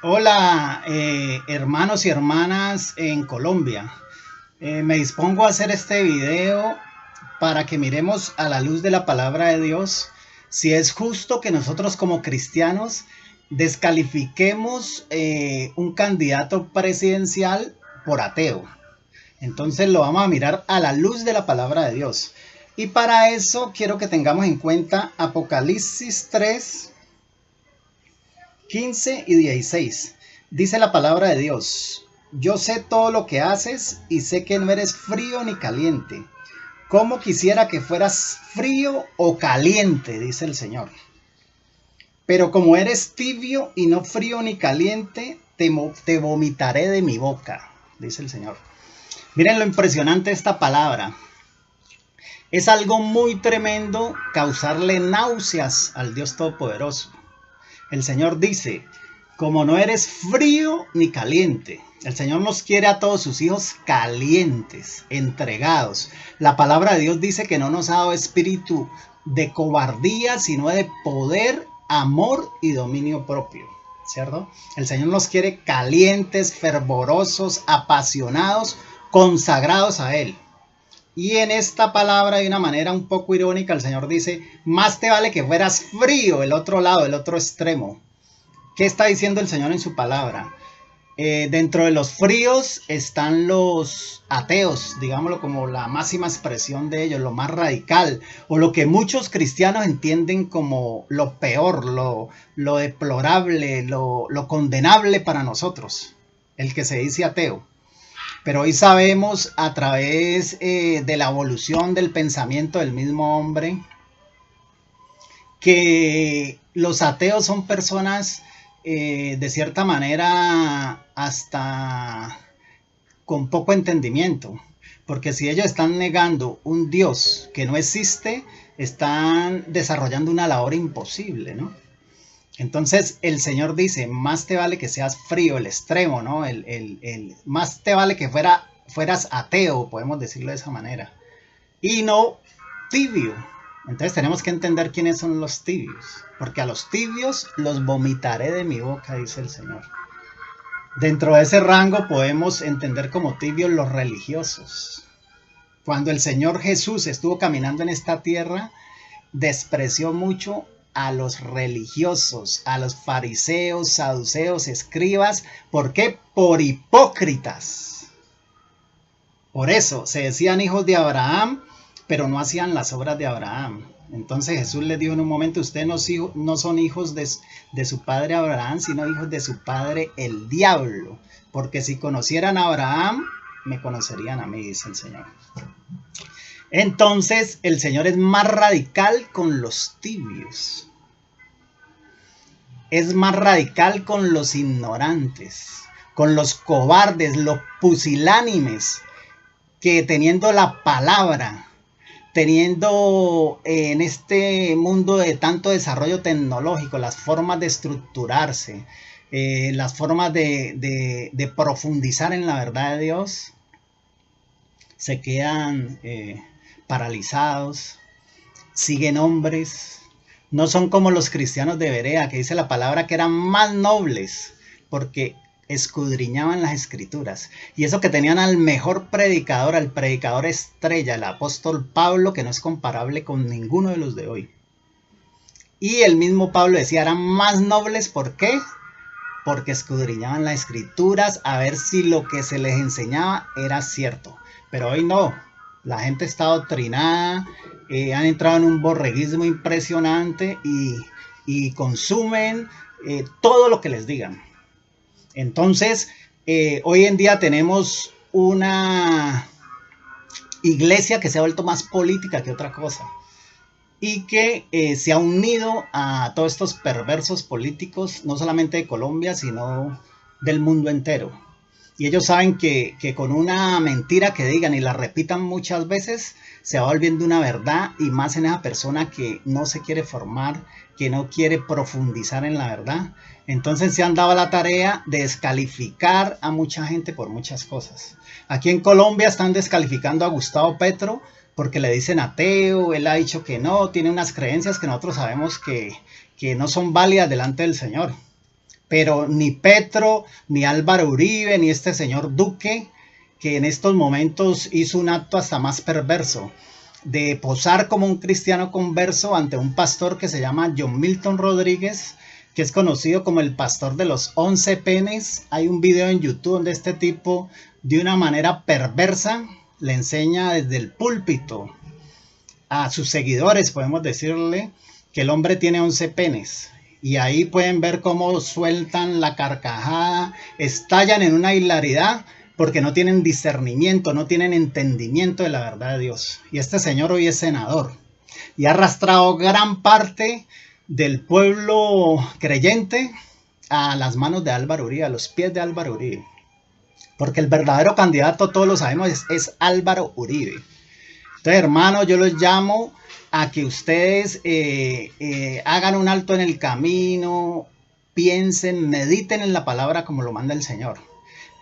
Hola, hermanos y hermanas en Colombia. Me dispongo a hacer este video para que miremos a la luz de la palabra de Dios si es justo que nosotros como cristianos descalifiquemos un candidato presidencial por ateo. Entonces lo vamos a mirar a la luz de la palabra de Dios. Y para eso quiero que tengamos en cuenta Apocalipsis 3, 15 y 16. Dice la palabra de Dios: yo sé todo lo que haces y sé que no eres frío ni caliente. Cómo quisiera que fueras frío o caliente, dice el Señor. Pero como eres tibio y no frío ni caliente, te vomitaré de mi boca, dice el Señor. Miren lo impresionante de esta palabra. Es algo muy tremendo causarle náuseas al Dios Todopoderoso. El Señor dice: como no eres frío ni caliente. El Señor nos quiere a todos sus hijos calientes, entregados. La palabra de Dios dice que no nos ha dado espíritu de cobardía, sino de poder, amor y dominio propio, ¿cierto? El Señor nos quiere calientes, fervorosos, apasionados, consagrados a Él. Y en esta palabra, de una manera un poco irónica, el Señor dice: más te vale que fueras frío, el otro lado, el otro extremo. ¿Qué está diciendo el Señor en su palabra? Dentro de los fríos están los ateos, digámoslo como la máxima expresión de ellos, lo más radical, o lo que muchos cristianos entienden como lo peor, lo deplorable, lo condenable para nosotros, el que se dice ateo. Pero hoy sabemos, a través de la evolución del pensamiento del mismo hombre, que los ateos son personas de cierta manera hasta con poco entendimiento, porque si ellos están negando un Dios que no existe, están desarrollando una labor imposible, ¿no? Entonces el Señor dice: más te vale que seas frío, el extremo, ¿no? Más te vale que fueras ateo, podemos decirlo de esa manera, y no tibio. Entonces tenemos que entender quiénes son los tibios, porque a los tibios los vomitaré de mi boca, dice el Señor. Dentro de ese rango podemos entender como tibios los religiosos. Cuando el Señor Jesús estuvo caminando en esta tierra, despreció mucho a los religiosos, a los fariseos, saduceos, escribas. ¿Por qué? Por hipócritas. Por eso se decían hijos de Abraham, pero no hacían las obras de Abraham. Entonces Jesús les dijo en un momento: ustedes no son hijos de su padre Abraham, sino hijos de su padre el diablo. Porque si conocieran a Abraham, me conocerían a mí, dice el Señor. Entonces el Señor es más radical con los tibios. Es más radical con los ignorantes, con los cobardes, los pusilánimes, que teniendo la palabra, teniendo en este mundo de tanto desarrollo tecnológico, las formas de estructurarse, las formas de profundizar en la verdad de Dios, se quedan paralizados, siguen hombres, no son como los cristianos de Berea, que dice la palabra que eran más nobles, porque escudriñaban las escrituras. Y eso que tenían al mejor predicador, al predicador estrella, el apóstol Pablo, que no es comparable con ninguno de los de hoy. Y el mismo Pablo decía: eran más nobles, ¿por qué? Porque escudriñaban las escrituras a ver si lo que se les enseñaba era cierto. Pero hoy no, la gente está adoctrinada, han entrado en un borreguismo impresionante y consumen todo lo que les digan. Entonces, hoy en día tenemos una iglesia que se ha vuelto más política que otra cosa, y que se ha unido a todos estos perversos políticos, no solamente de Colombia, sino del mundo entero. Y ellos saben que con una mentira que digan y la repitan muchas veces, se va volviendo una verdad, y más en esa persona que no se quiere formar, que no quiere profundizar en la verdad. Entonces se han dado la tarea de descalificar a mucha gente por muchas cosas. Aquí en Colombia están descalificando a Gustavo Petro porque le dicen ateo. Él ha dicho que no, tiene unas creencias que nosotros sabemos que no son válidas delante del Señor. Pero ni Petro, ni Álvaro Uribe, ni este señor Duque, que en estos momentos hizo un acto hasta más perverso, de posar como un cristiano converso ante un pastor que se llama John Milton Rodríguez, que es conocido como el pastor de los 11 penes. Hay un video en YouTube donde este tipo, de una manera perversa, le enseña desde el púlpito a sus seguidores, podemos decirle, que el hombre tiene 11 penes. Y ahí pueden ver cómo sueltan la carcajada, estallan en una hilaridad, porque no tienen discernimiento, no tienen entendimiento de la verdad de Dios. Y este señor hoy es senador y ha arrastrado gran parte del pueblo creyente a las manos de Álvaro Uribe, a los pies de Álvaro Uribe. Porque el verdadero candidato, todos lo sabemos, es Álvaro Uribe. Entonces, hermanos, yo los llamo a que ustedes hagan un alto en el camino, piensen, mediten en la palabra como lo manda el Señor.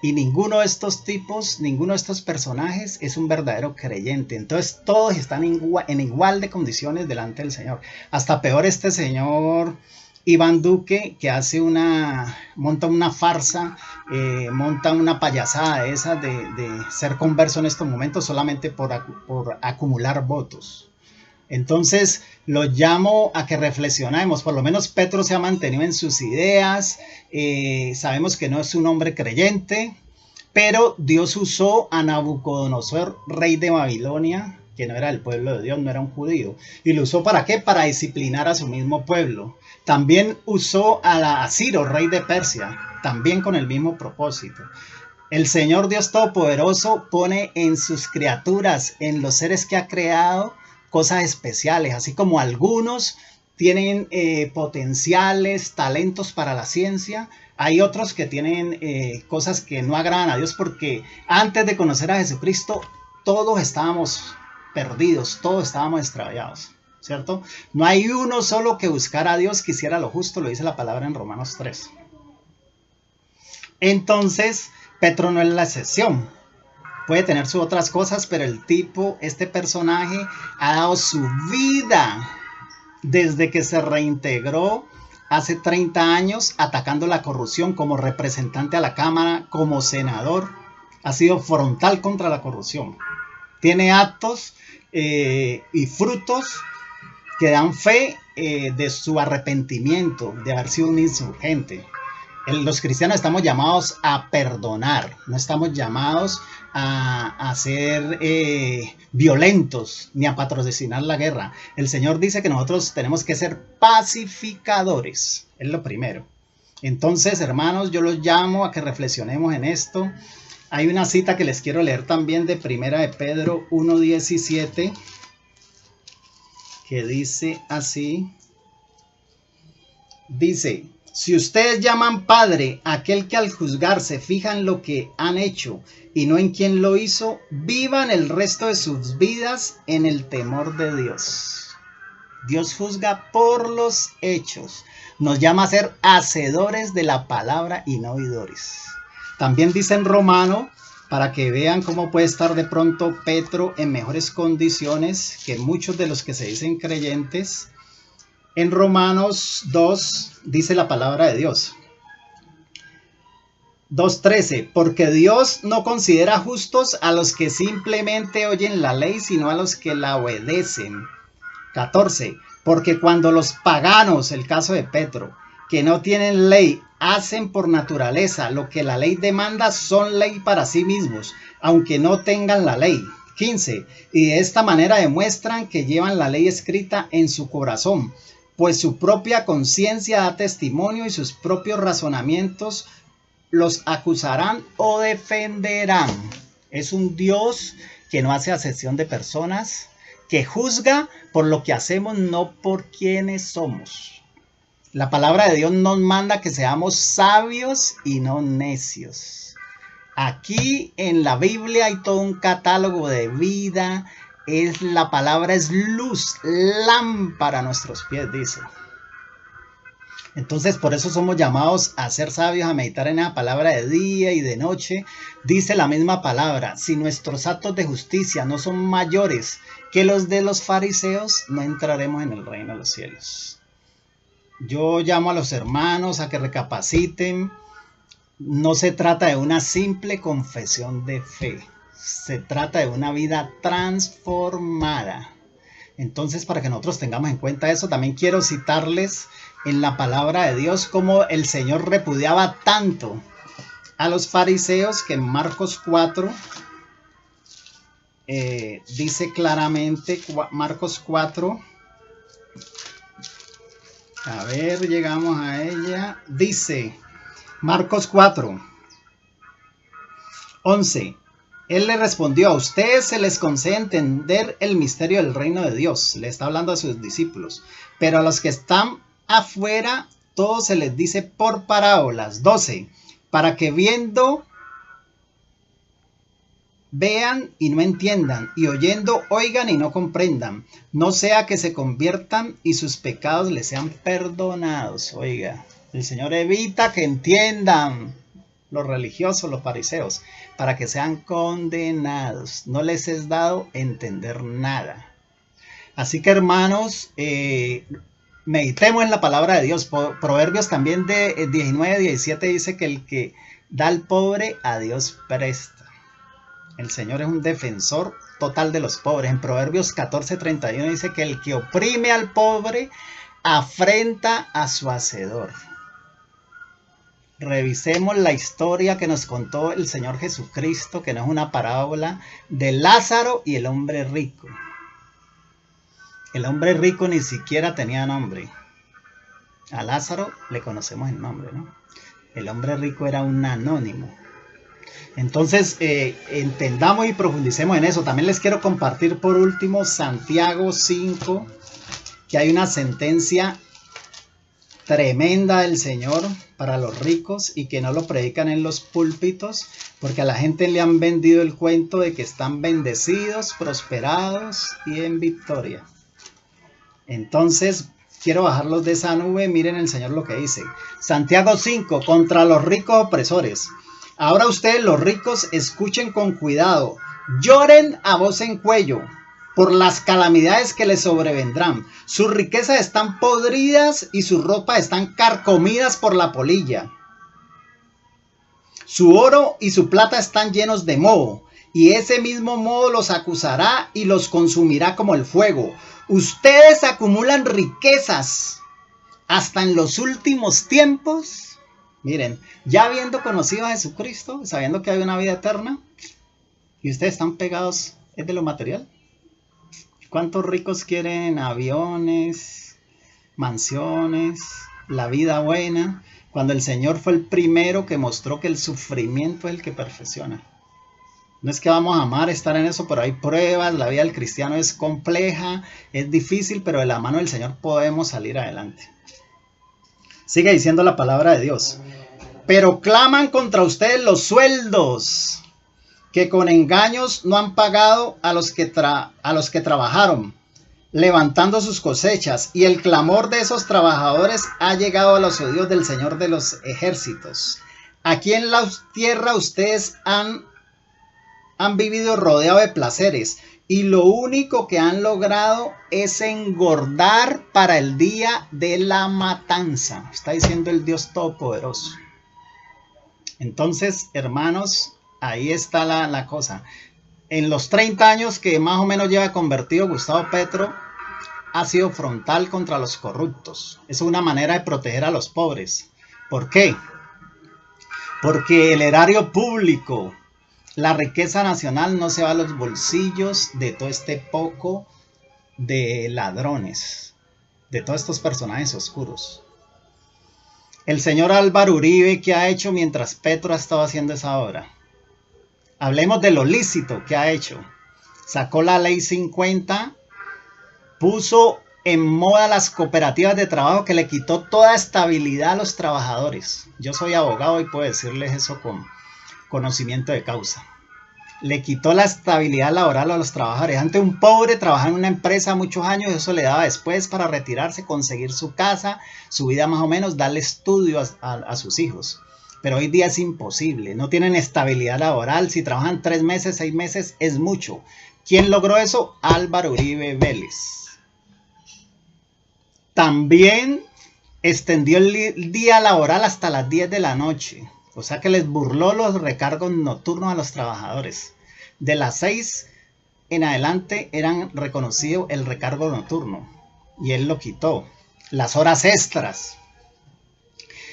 Y ninguno de estos tipos, ninguno de estos personajes es un verdadero creyente. Entonces todos están en igual de condiciones delante del Señor. Hasta peor este señor Iván Duque, que monta una farsa, monta una payasada de esas de ser converso en estos momentos solamente por acumular votos. Entonces los llamo a que reflexionemos. Por lo menos Petro se ha mantenido en sus ideas. Sabemos que no es un hombre creyente, pero Dios usó a Nabucodonosor, rey de Babilonia, que no era del pueblo de Dios, no era un judío. ¿Y lo usó para qué? Para disciplinar a su mismo pueblo. También usó a Ciro, rey de Persia, también con el mismo propósito. El Señor Dios Todopoderoso pone en sus criaturas, en los seres que ha creado, cosas especiales, así como algunos tienen potenciales, talentos para la ciencia. Hay otros que tienen cosas que no agradan a Dios, porque antes de conocer a Jesucristo todos estábamos perdidos, todos estábamos extraviados, ¿cierto? No hay uno solo que buscara a Dios, que hiciera lo justo, lo dice la palabra en Romanos 3. Entonces Petro no es la excepción. Puede tener sus otras cosas, pero el tipo, este personaje, ha dado su vida desde que se reintegró hace 30 años atacando la corrupción como representante a la Cámara, como senador. Ha sido frontal contra la corrupción. Tiene actos y frutos que dan fe de su arrepentimiento, de haber sido un insurgente. Los cristianos estamos llamados a perdonar, no estamos llamados a ser violentos ni a patrocinar la guerra. El Señor dice que nosotros tenemos que ser pacificadores, es lo primero. Entonces, hermanos, yo los llamo a que reflexionemos en esto. Hay una cita que les quiero leer también de Primera de Pedro 1:17, que dice así. Dice: si ustedes llaman Padre a aquel que al juzgar se fija en lo que han hecho y no en quién lo hizo, vivan el resto de sus vidas en el temor de Dios. Dios juzga por los hechos. Nos llama a ser hacedores de la palabra y no oidores. También dice en Romano, para que vean cómo puede estar de pronto Petro en mejores condiciones que muchos de los que se dicen creyentes. En Romanos 2 dice la palabra de Dios. 2:13, porque Dios no considera justos a los que simplemente oyen la ley, sino a los que la obedecen. 14, porque cuando los paganos, el caso de Petro, que no tienen ley, hacen por naturaleza lo que la ley demanda, son ley para sí mismos, aunque no tengan la ley. 15, y de esta manera demuestran que llevan la ley escrita en su corazón, pues su propia conciencia da testimonio y sus propios razonamientos los acusarán o defenderán. Es un Dios que no hace acepción de personas, que juzga por lo que hacemos, no por quienes somos. La palabra de Dios nos manda que seamos sabios y no necios. Aquí en la Biblia hay todo un catálogo de vida. La palabra es luz, lámpara a nuestros pies, dice. Entonces por eso somos llamados a ser sabios, a meditar en la palabra de día y de noche. Dice la misma palabra: si nuestros actos de justicia no son mayores que los de los fariseos, no entraremos en el reino de los cielos. Yo llamo a los hermanos a que recapaciten. No se trata de una simple confesión de fe. Se trata de una vida transformada. Entonces, para que nosotros tengamos en cuenta eso, también quiero citarles en la palabra de Dios cómo el Señor repudiaba tanto a los fariseos, que en Marcos 4 dice claramente, Marcos 4, a ver, llegamos a ella, dice Marcos 4, 11. Él le respondió: a ustedes se les concede entender el misterio del reino de Dios. Le está hablando a sus discípulos. Pero a los que están afuera, todo se les dice por parábolas. 12. Para que viendo, vean y no entiendan, y oyendo, oigan y no comprendan. No sea que se conviertan y sus pecados les sean perdonados. Oiga, el Señor evita que entiendan los religiosos, los fariseos, para que sean condenados. No les es dado entender nada. Así que, hermanos, meditemos en la palabra de Dios. Proverbios también de 19:17 dice que el que da al pobre, a Dios presta. El Señor es un defensor total de los pobres. En Proverbios 14:31 dice que el que oprime al pobre afrenta a su hacedor. Revisemos la historia que nos contó el Señor Jesucristo, que no es una parábola, de Lázaro y el hombre rico. El hombre rico ni siquiera tenía nombre. A Lázaro le conocemos el nombre, ¿no? El hombre rico era un anónimo. Entonces, entendamos y profundicemos en eso. También les quiero compartir por último Santiago 5, que hay una sentencia tremenda del Señor para los ricos y que no lo predican en los púlpitos, porque a la gente le han vendido el cuento de que están bendecidos, prosperados y en victoria. Entonces, quiero bajarlos de esa nube. Miren el Señor lo que dice. Santiago 5, contra los ricos opresores. Ahora ustedes los ricos escuchen con cuidado, lloren a voz en cuello por las calamidades que les sobrevendrán. Sus riquezas están podridas y sus ropas están carcomidas por la polilla. Su oro y su plata están llenos de moho, y ese mismo moho los acusará y los consumirá como el fuego. Ustedes acumulan riquezas hasta en los últimos tiempos. Miren, ya habiendo conocido a Jesucristo, sabiendo que hay una vida eterna, y ustedes están pegados, ¿es de lo material? ¿Cuántos ricos quieren aviones, mansiones, la vida buena? Cuando el Señor fue el primero que mostró que el sufrimiento es el que perfecciona. No es que vamos a amar estar en eso, pero hay pruebas, la vida del cristiano es compleja, es difícil, pero de la mano del Señor podemos salir adelante. Sigue diciendo la palabra de Dios. Pero claman contra ustedes los sueldos, que con engaños no han pagado a los que trabajaron, levantando sus cosechas, y el clamor de esos trabajadores ha llegado a los oídos del Señor de los ejércitos. Aquí en la tierra ustedes han vivido rodeados de placeres, y lo único que han logrado es engordar para el día de la matanza. Está diciendo el Dios Todopoderoso. Entonces, hermanos, ahí está la cosa. En los 30 años que más o menos lleva convertido Gustavo Petro, ha sido frontal contra los corruptos. Es una manera de proteger a los pobres. ¿Por qué? Porque el erario público, la riqueza nacional no se va a los bolsillos de todo este poco de ladrones, de todos estos personajes oscuros. El señor Álvaro Uribe, ¿qué ha hecho mientras Petro ha estado haciendo esa obra? Hablemos de lo lícito que ha hecho. Sacó la ley 50, puso en moda las cooperativas de trabajo, que le quitó toda estabilidad a los trabajadores. Yo soy abogado y puedo decirles eso con conocimiento de causa. Le quitó la estabilidad laboral a los trabajadores. Antes un pobre trabajaba en una empresa muchos años, eso le daba después para retirarse, conseguir su casa, su vida más o menos, darle estudio a sus hijos. Pero hoy día es imposible, no tienen estabilidad laboral. Si trabajan 3 meses, 6 meses, es mucho. ¿Quién logró eso? Álvaro Uribe Vélez. También extendió el día laboral hasta las 10 de la noche. O sea que les burló los recargos nocturnos a los trabajadores. De las 6 en adelante eran reconocido el recargo nocturno. Y él lo quitó. Las horas extras.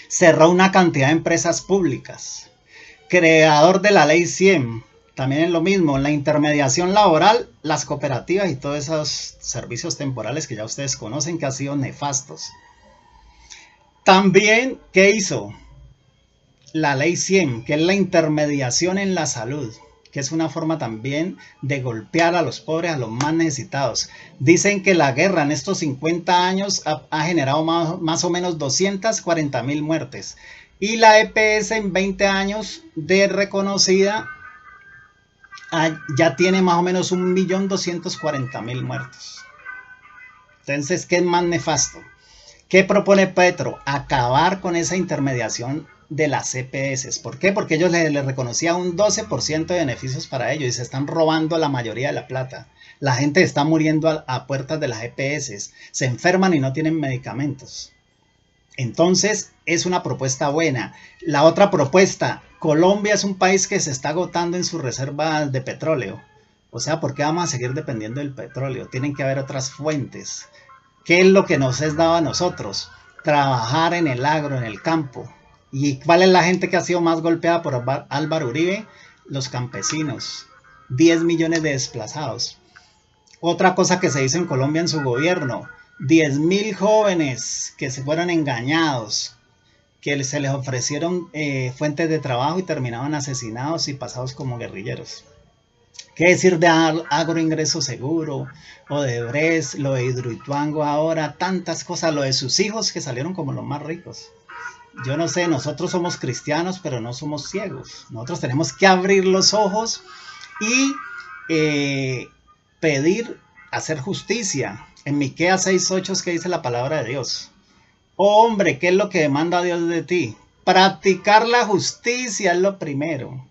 Cerró una cantidad de empresas públicas. Creador de la ley 100. También es lo mismo. La intermediación laboral, las cooperativas y todos esos servicios temporales que ya ustedes conocen que han sido nefastos. También, ¿qué hizo? La ley 100, que es la intermediación en la salud, que es una forma también de golpear a los pobres, a los más necesitados. Dicen que la guerra en estos 50 años ha generado más o menos 240.000 muertes. Y la EPS en 20 años de reconocida ya tiene más o menos 1.240.000 muertos. Entonces, ¿qué es más nefasto? ¿Qué propone Petro? Acabar con esa intermediación de las EPS. ¿Por qué? Porque ellos les reconocían un 12% de beneficios para ellos y se están robando la mayoría de la plata. La gente está muriendo a puertas de las EPS. Se enferman y no tienen medicamentos. Entonces, es una propuesta buena. La otra propuesta, Colombia es un país que se está agotando en sus reservas de petróleo. O sea, ¿por qué vamos a seguir dependiendo del petróleo? Tienen que haber otras fuentes. ¿Qué es lo que nos es dado a nosotros? Trabajar en el agro, en el campo. ¿Y cuál es la gente que ha sido más golpeada por Álvaro Uribe? Los campesinos. 10 millones de desplazados. Otra cosa que se hizo en Colombia en su gobierno. 10.000 jóvenes que se fueron engañados, que se les ofrecieron fuentes de trabajo y terminaban asesinados y pasados como guerrilleros. ¿Qué decir de Agroingreso Seguro, o de Odebrecht, lo de Hidroituango ahora, tantas cosas, lo de sus hijos que salieron como los más ricos? Yo no sé, nosotros somos cristianos, pero no somos ciegos. Nosotros tenemos que abrir los ojos y pedir, hacer justicia. En Miqueas 6:8 es que dice la palabra de Dios. Oh hombre, ¿qué es lo que demanda Dios de ti? Practicar la justicia es lo primero.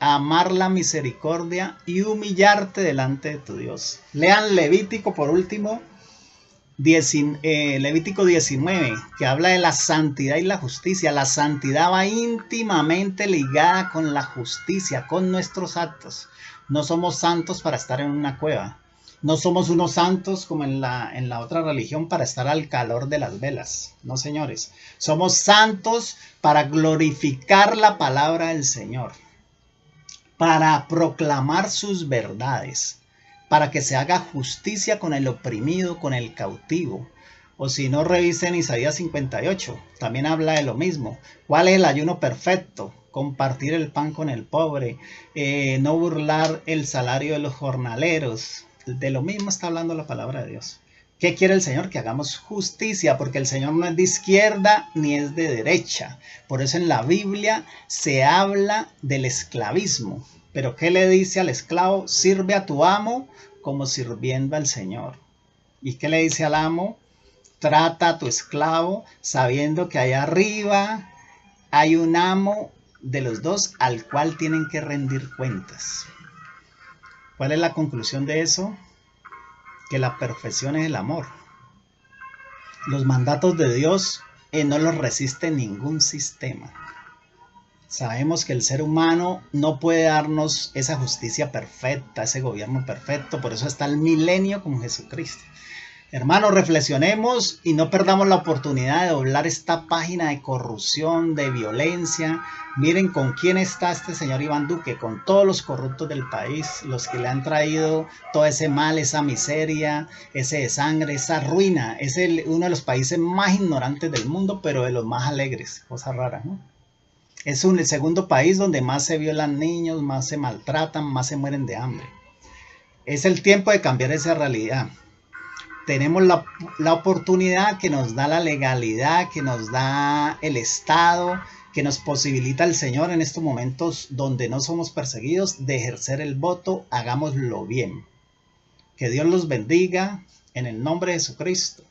Amar la misericordia y humillarte delante de tu Dios. Lean Levítico por último, Levítico 19, que habla de la santidad y la justicia. La santidad va íntimamente ligada con la justicia, con nuestros actos. No somos santos para estar en una cueva. No somos unos santos como en la otra religión para estar al calor de las velas. No, señores. Somos santos para glorificar la palabra del Señor. Para proclamar sus verdades. Para que se haga justicia con el oprimido, con el cautivo. O si no, revisen Isaías 58. También habla de lo mismo. ¿Cuál es el ayuno perfecto? Compartir el pan con el pobre. No burlar el salario de los jornaleros. De lo mismo está hablando la palabra de Dios. ¿Qué quiere el Señor? Que hagamos justicia, porque el Señor no es de izquierda ni es de derecha. Por eso en la Biblia se habla del esclavismo. Pero ¿qué le dice al esclavo? Sirve a tu amo como sirviendo al Señor. ¿Y qué le dice al amo? Trata a tu esclavo sabiendo que allá arriba hay un amo de los dos al cual tienen que rendir cuentas. ¿Cuál es la conclusión de eso? Que la perfección es el amor. Los mandatos de Dios no los resiste ningún sistema. Sabemos que el ser humano no puede darnos esa justicia perfecta, ese gobierno perfecto. Por eso está el milenio con Jesucristo. Hermanos, reflexionemos y no perdamos la oportunidad de doblar esta página de corrupción, de violencia. Miren con quién está este señor Iván Duque, con todos los corruptos del país, los que le han traído todo ese mal, esa miseria, ese desangre, esa ruina. Es uno de los países más ignorantes del mundo, pero de los más alegres. Cosa rara, ¿no? Es el segundo país donde más se violan niños, más se maltratan, más se mueren de hambre. Es el tiempo de cambiar esa realidad. Tenemos la oportunidad que nos da la legalidad, que nos da el Estado, que nos posibilita el Señor en estos momentos donde no somos perseguidos, de ejercer el voto. Hagámoslo bien. Que Dios los bendiga en el nombre de Jesucristo.